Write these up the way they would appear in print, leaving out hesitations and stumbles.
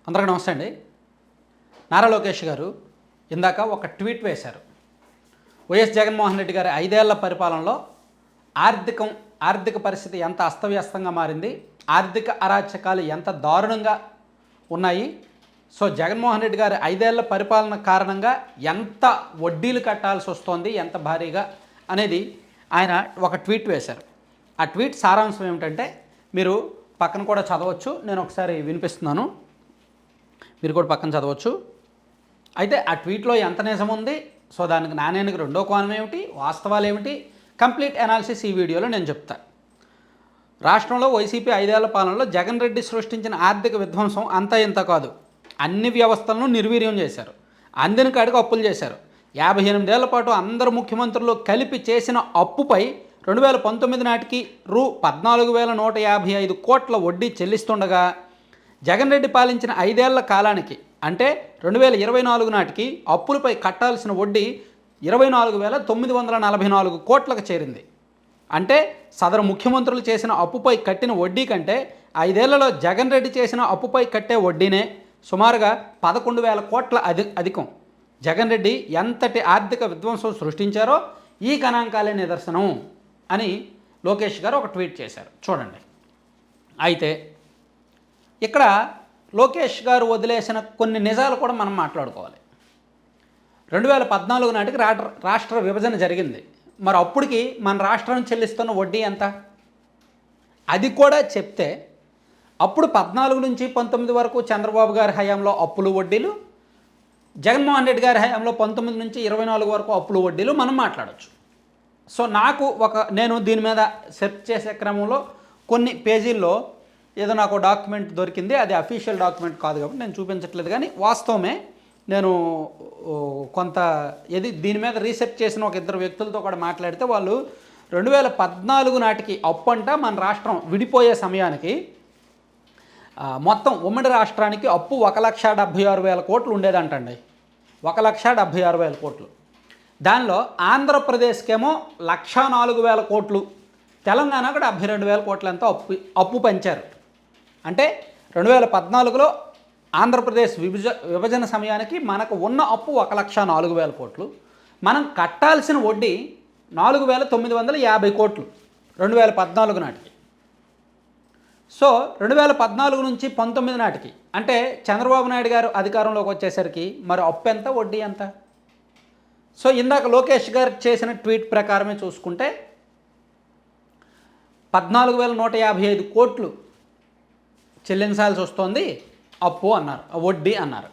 అందరికీ నమస్తే అండి. నారా లోకేష్ గారు ఇందాక ఒక ట్వీట్ వేశారు. వైఎస్ జగన్మోహన్ రెడ్డి గారి 5 ఏళ్ల పరిపాలనలో ఆర్థిక పరిస్థితి ఎంత అస్తవ్యస్తంగా మారింది, ఆర్థిక అరాచకాలు ఎంత దారుణంగా ఉన్నాయి. సో జగన్మోహన్ రెడ్డి గారి 5 ఏళ్ల పరిపాలన కారణంగా ఎంత వడ్డీలు కట్టాల్సి వస్తోంది, ఎంత భారీగా అనేది ఆయన ఒక ట్వీట్ వేశారు. ఆ ట్వీట్ సారాంశం ఏమిటంటే మీరు పక్కన కూడా చదవచ్చు, నేను ఒకసారి వినిపిస్తున్నాను, మీరు కూడా పక్కన చదవచ్చు. అయితే ఆ ట్వీట్లో ఎంత నిజం ఉంది, సో దానికి నాణ్యానికి రెండో కోణం ఏమిటి, వాస్తవాలు ఏమిటి, కంప్లీట్ అనాలిసిస్ ఈ వీడియోలో నేను చెప్తాను. రాష్ట్రంలో వైసీపీ 5 ఏళ్ల పాలనలో జగన్ రెడ్డి సృష్టించిన ఆర్థిక విధ్వంసం అంతా ఇంత కాదు. అన్ని వ్యవస్థలను నిర్వీర్యం చేశారు, అందిన కాడికి అప్పులు చేశారు. 58 ఏళ్ల పాటు అందరు ముఖ్యమంత్రులు కలిపి చేసిన అప్పుపై 2019 నాటికి రూ 14,155 కోట్ల వడ్డీ చెల్లిస్తుండగా జగన్ రెడ్డి పాలించిన 5 ఏళ్ల కాలానికి అంటే 2024 నాటికి అప్పులపై కట్టాల్సిన వడ్డీ 24,944 కోట్లకు చేరింది. అంటే సదరు ముఖ్యమంత్రులు చేసిన అప్పుపై కట్టిన వడ్డీ కంటే 5 ఏళ్లలో జగన్ రెడ్డి చేసిన అప్పుపై కట్టే వడ్డీనే సుమారుగా 11,000 కోట్ల అధికం. జగన్ రెడ్డి ఎంతటి ఆర్థిక విధ్వంసం సృష్టించారో ఈ గణాంకాలే నిదర్శనం అని లోకేష్ గారు ఒక ట్వీట్ చేశారు. చూడండి. అయితే ఇక్కడ లోకేష్ గారు వదిలేసిన కొన్ని నిజాలు కూడా మనం మాట్లాడుకోవాలి. 2014 నాటికి రాష్ట్ర విభజన జరిగింది. మరి అప్పటికి మన రాష్ట్రం చెల్లిస్తున్న వడ్డీ ఎంత, అది కూడా చెప్తే అప్పుడు 14 నుంచి 19 వరకు చంద్రబాబు గారి హయాంలో అప్పులు వడ్డీలు, జగన్మోహన్ రెడ్డి గారి హయాంలో 19 నుంచి 24 వరకు అప్పులు వడ్డీలు మనం మాట్లాడవచ్చు. సో నేను దీని మీద సెర్చ్ చేసే క్రమంలో కొన్ని పేజీల్లో ఏదో నాకు డాక్యుమెంట్ దొరికింది, అది అఫీషియల్ డాక్యుమెంట్ కాదు కాబట్టి నేను చూపించట్లేదు, కానీ వాస్తవమే. నేను కొంత దీని మీద రీసెర్చ్ చేసిన ఒక 2 వ్యక్తులతో కూడా మాట్లాడితే వాళ్ళు 2014 నాటికి అప్పు అంట మన రాష్ట్రం విడిపోయే సమయానికి మొత్తం ఉమ్మడి రాష్ట్రానికి అప్పు 1,76,000 కోట్లు ఉండేదంటండి. 1,76,000 కోట్లు. దానిలో ఆంధ్రప్రదేశ్కేమో 1,04,000 కోట్లు, తెలంగాణకు 72,000 కోట్లు ఎంతో అప్పు పంచారు. అంటే 2014లో ఆంధ్రప్రదేశ్ విభజన సమయానికి మనకు ఉన్న అప్పు 1,04,000 కోట్లు, మనం కట్టాల్సిన వడ్డీ 4,950 కోట్లు 2014 నాటికి. సో 2014 నుంచి 19 నాటికి అంటే చంద్రబాబు నాయుడు గారు అధికారంలోకి వచ్చేసరికి మరి అప్పు ఎంత, వడ్డీ ఎంత? సో ఇందాక లోకేష్ గారు చేసిన ట్వీట్ ప్రకారమే చూసుకుంటే 14,155 కోట్లు చెల్లించాల్సి వస్తుంది అప్పు అన్నారు, వడ్డీ అన్నారు.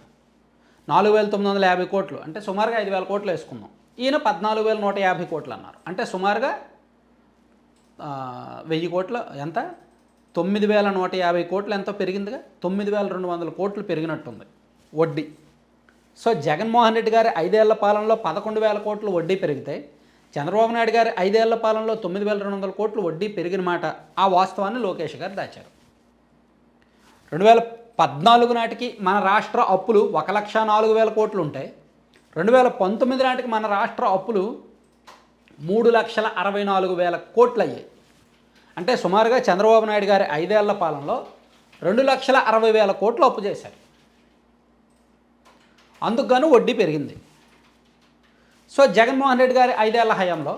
4,950 కోట్లు అంటే సుమారుగా 5,000 కోట్లు వేసుకుందాం. ఈయన 14,150 కోట్లు అన్నారు. అంటే సుమారుగా 1,000 కోట్ల ఎంత, 9,150 కోట్లు ఎంతో పెరిగిందిగా, 9,200 కోట్లు పెరిగినట్టుంది వడ్డీ. సో జగన్మోహన్ రెడ్డి గారి 5 ఏళ్ల పాలనలో 11,000 కోట్లు వడ్డీ పెరిగితే చంద్రబాబు నాయుడు గారి 5 ఏళ్ల పాలనలో 9,200 కోట్లు వడ్డీ పెరిగిన మాట, ఆ వాస్తవాన్ని లోకేష్ గారు దాచారు. 2014 నాటికి మన రాష్ట్ర అప్పులు 1,04,000 కోట్లు ఉంటే 2019 నాటికి మన రాష్ట్ర అప్పులు 3,64,000 కోట్లు అయ్యాయి. అంటే సుమారుగా చంద్రబాబు నాయుడు గారి 5 ఏళ్ల పాలనలో 2,60,000 కోట్లు అప్పు చేశారు. అందుకు గాను వడ్డీ పెరిగింది. సో జగన్మోహన్ రెడ్డి గారి 5 ఏళ్ల హయాంలో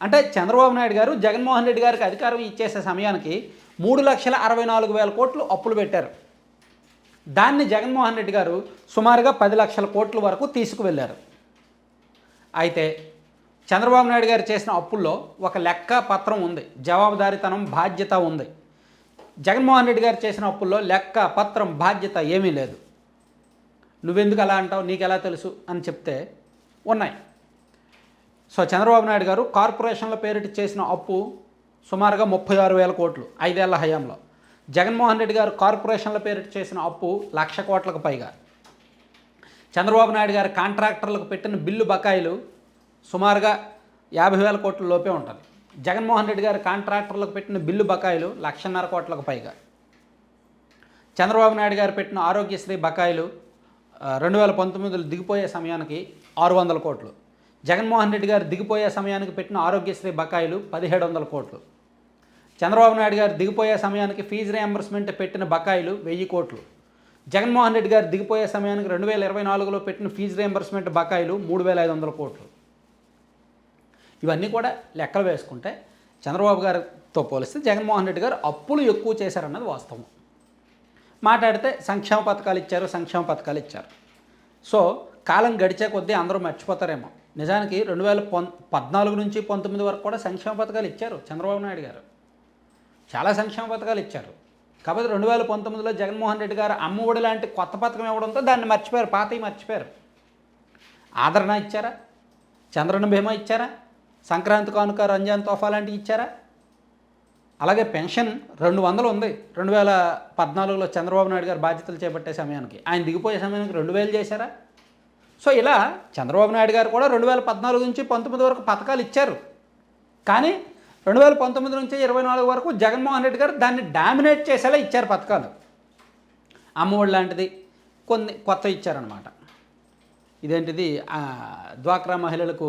అంటే చంద్రబాబు నాయుడు గారు జగన్మోహన్ రెడ్డి గారికి అధికారం ఇచ్చేసే సమయానికి 3,64,000 కోట్లు అప్పులు పెట్టారు. దాన్ని జగన్మోహన్ రెడ్డి గారు సుమారుగా 10 లక్షల కోట్ల వరకు తీసుకువెళ్ళారు. అయితే చంద్రబాబు నాయుడు గారు చేసిన అప్పుల్లో ఒక లెక్క పత్రం ఉంది, జవాబుదారీతనం, బాధ్యత ఉంది. జగన్మోహన్ రెడ్డి గారు చేసిన అప్పుల్లో లెక్క పత్రం, బాధ్యత ఏమీ లేదు. నువ్వెందుకు అలా అంటావు, నీకు ఎలా తెలుసు అని చెప్తే ఉన్నాయి. సో చంద్రబాబు నాయుడు గారు కార్పొరేషన్ల పేరిట చేసిన అప్పు సుమారుగా 36,000 కోట్లు 5 ఏళ్ల హయాంలో. జగన్మోహన్ రెడ్డి గారు కార్పొరేషన్ల పేరిట చేసిన అప్పు 1,00,000 కోట్లకు పైగా. చంద్రబాబు నాయుడు గారు కాంట్రాక్టర్లకు పెట్టిన బిల్లు బకాయిలు సుమారుగా 50,000 కోట్ల లోపే ఉంటుంది. జగన్మోహన్ రెడ్డి గారు కాంట్రాక్టర్లకు పెట్టిన బిల్లు బకాయిలు 1,50,000 కోట్లకు పైగా. చంద్రబాబు నాయుడు గారు పెట్టిన ఆరోగ్యశ్రీ బకాయిలు 2019లో దిగిపోయే సమయానికి 600 కోట్లు. జగన్మోహన్ రెడ్డి గారు దిగిపోయే సమయానికి పెట్టిన ఆరోగ్యశ్రీ బకాయిలు 1,700 కోట్లు. చంద్రబాబు నాయుడు గారు దిగిపోయే సమయానికి ఫీజు రియంబర్స్మెంట్ పెట్టిన బకాయిలు 1,000 కోట్లు. జగన్మోహన్ రెడ్డి గారు దిగిపోయే సమయానికి 2024లో పెట్టిన ఫీజు రియంబర్స్మెంట్ బకాయిలు 3,500 కోట్లు. ఇవన్నీ కూడా లెక్కలు వేసుకుంటే చంద్రబాబు గారితో పోలిస్తే జగన్మోహన్ రెడ్డి గారు అప్పులు ఎక్కువ చేశారన్నది వాస్తవం. మాట్లాడితే సంక్షేమ పథకాలు ఇచ్చారు. సో కాలం గడిచే కొద్దీ అందరూ మర్చిపోతారేమో. నిజానికి 2014 నుంచి 19 వరకు కూడా సంక్షేమ పథకాలు ఇచ్చారు చంద్రబాబు నాయుడు గారు. చాలా సంక్షేమ పథకాలు ఇచ్చారు. కాబట్టి 2019లో జగన్మోహన్ రెడ్డి గారు అమ్మఒడి లాంటి కొత్త పథకం ఇవ్వడంతో దాన్ని మర్చిపోయారు, పాతవి మర్చిపోయారు. ఆదరణ ఇచ్చారా? చంద్రన్న బీమా ఇచ్చారా? సంక్రాంతి కానుక, రంజాన్ తోఫా లాంటివి ఇచ్చారా? అలాగే పెన్షన్ 200 ఉంది 2014లో చంద్రబాబు నాయుడు గారు బాధ్యతలు చేపట్టే సమయానికి. ఆయన దిగిపోయే సమయానికి 2,000 చేశారా? సో ఇలా చంద్రబాబు నాయుడు గారు కూడా 2014 నుంచి 19 వరకు పథకాలు ఇచ్చారు. కానీ 2019 నుంచి 24 వరకు జగన్మోహన్ రెడ్డి గారు దాన్ని డామినేట్ చేసేలా ఇచ్చారు పథకాలు. అమ్మఒడి లాంటిది కొన్ని కొత్త ఇచ్చారనమాట. ఇదేంటిది డ్వాక్రా మహిళలకు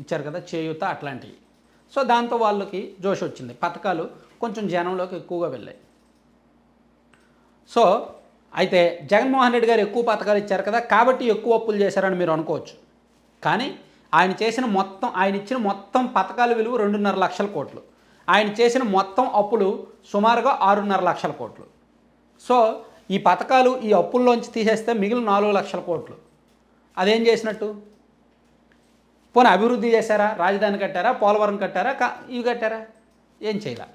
ఇచ్చారు కదా, చేయూత, అట్లాంటివి. సో దాంతో వాళ్ళకి జోష్ వచ్చింది, పథకాలు కొంచెం జనంలోకి ఎక్కువగా వెళ్ళాయి. సో అయితే జగన్మోహన్ రెడ్డి గారు ఎక్కువ పథకాలు ఇచ్చారు కదా, కాబట్టి ఎక్కువ అప్పులు చేశారని మీరు అనుకోవచ్చు. కానీ ఆయన ఇచ్చిన మొత్తం పథకాల విలువ 2.5 లక్షల కోట్లు. ఆయన చేసిన మొత్తం అప్పులు సుమారుగా 6.5 లక్షల కోట్లు. సో ఈ పథకాలు ఈ అప్పుల్లోంచి తీసేస్తే మిగిలిన 4 లక్షల కోట్లు. అదేం చేసినట్టు? పోనీ అభివృద్ధి చేశారా? రాజధాని కట్టారా? పోలవరం కట్టారా? ఇవి కట్టారా? ఏం చేయలే.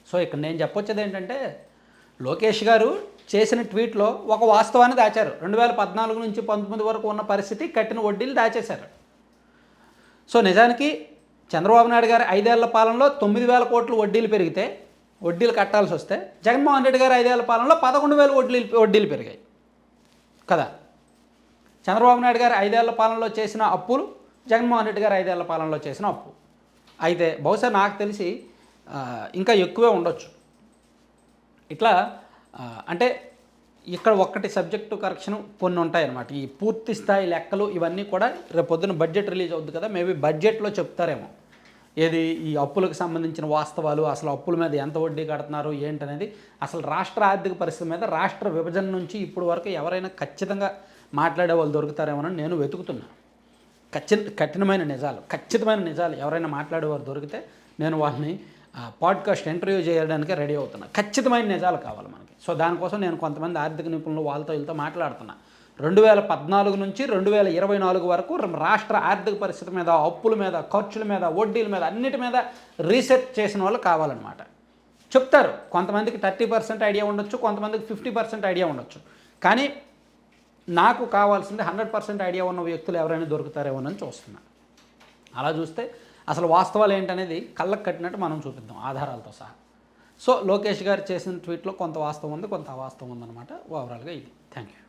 సో ఇక్కడ నేను చెప్పొచ్చేది ఏంటంటే, లోకేష్ గారు చేసిన ట్వీట్లో ఒక వాస్తవాన్ని దాచారు. 2014 నుంచి 19 వరకు ఉన్న పరిస్థితి, కట్టిన వడ్డీలు దాచేశారు. సో నిజానికి చంద్రబాబు నాయుడు గారు 5 ఏళ్ల పాలనలో 9,000 కోట్లు వడ్డీలు కట్టాల్సి వస్తే, జగన్మోహన్ రెడ్డి గారు 5 ఏళ్ల పాలనలో 11,000 వడ్డీలు పెరిగాయి కదా. చంద్రబాబు నాయుడు గారు 5 ఏళ్ల పాలనలో చేసిన అప్పులు, జగన్మోహన్ రెడ్డి గారు 5 ఏళ్ల పాలనలో చేసిన అప్పు అయితే బహుశా నాకు తెలిసి ఇంకా ఎక్కువే ఉండొచ్చు. ఇట్లా అంటే ఇక్కడ ఒక్కటి సబ్జెక్టు కరెక్షన్ కొన్ని ఉంటాయన్నమాట. ఈ పూర్తి స్థాయి లెక్కలు ఇవన్నీ కూడా రేపు పొద్దున బడ్జెట్ రిలీజ్ అవుద్ది కదా, మేబీ బడ్జెట్లో చెప్తారేమో ఏది ఈ అప్పులకు సంబంధించిన వాస్తవాలు, అసలు అప్పుల మీద ఎంత వడ్డీ కడుతున్నారు ఏంటనేది, అసలు రాష్ట్ర ఆర్థిక పరిస్థితి మీద రాష్ట్ర విభజన నుంచి ఇప్పుడు వరకు ఎవరైనా ఖచ్చితంగా మాట్లాడే వాళ్ళు దొరుకుతారేమోనని నేను వెతుకుతున్నాను. ఖచ్చితమైన నిజాలు ఎవరైనా మాట్లాడేవారు దొరికితే నేను వాళ్ళని పాడ్కాస్ట్ ఇంటర్వ్యూ చేయడానికి రెడీ అవుతున్నా. ఖచ్చితమైన నిజాలు కావాలి మనకి. సో దానికోసం నేను కొంతమంది ఆర్థిక నిపుణులు వీళ్ళతో మాట్లాడుతున్నా. 2014 నుంచి 2024 వరకు రాష్ట్ర ఆర్థిక పరిస్థితి మీద, అప్పుల మీద, ఖర్చుల మీద, వడ్డీల మీద, అన్నిటి మీద రీసెర్చ్ చేసిన వాళ్ళు కావాలన్నమాట. చెప్తారు. కొంతమందికి 30% ఐడియా ఉండొచ్చు, కొంతమందికి 50% ఐడియా ఉండొచ్చు. కానీ నాకు కావాల్సింది 100% ఐడియా ఉన్న వ్యక్తులు ఎవరైనా దొరుకుతారేమోనని చూస్తున్నా. అలా చూస్తే అసలు వాస్తవాలు ఏంటనేది కళ్ళకు కట్టినట్టు మనం చూపిద్దాం ఆధారాలతో సహా. సో లోకేష్ గారు చేసిన ట్వీట్లో కొంత వాస్తవం ఉంది, కొంత అవాస్తవం ఉందన్నమాట. ఓవరాల్గా ఇది. Thank you.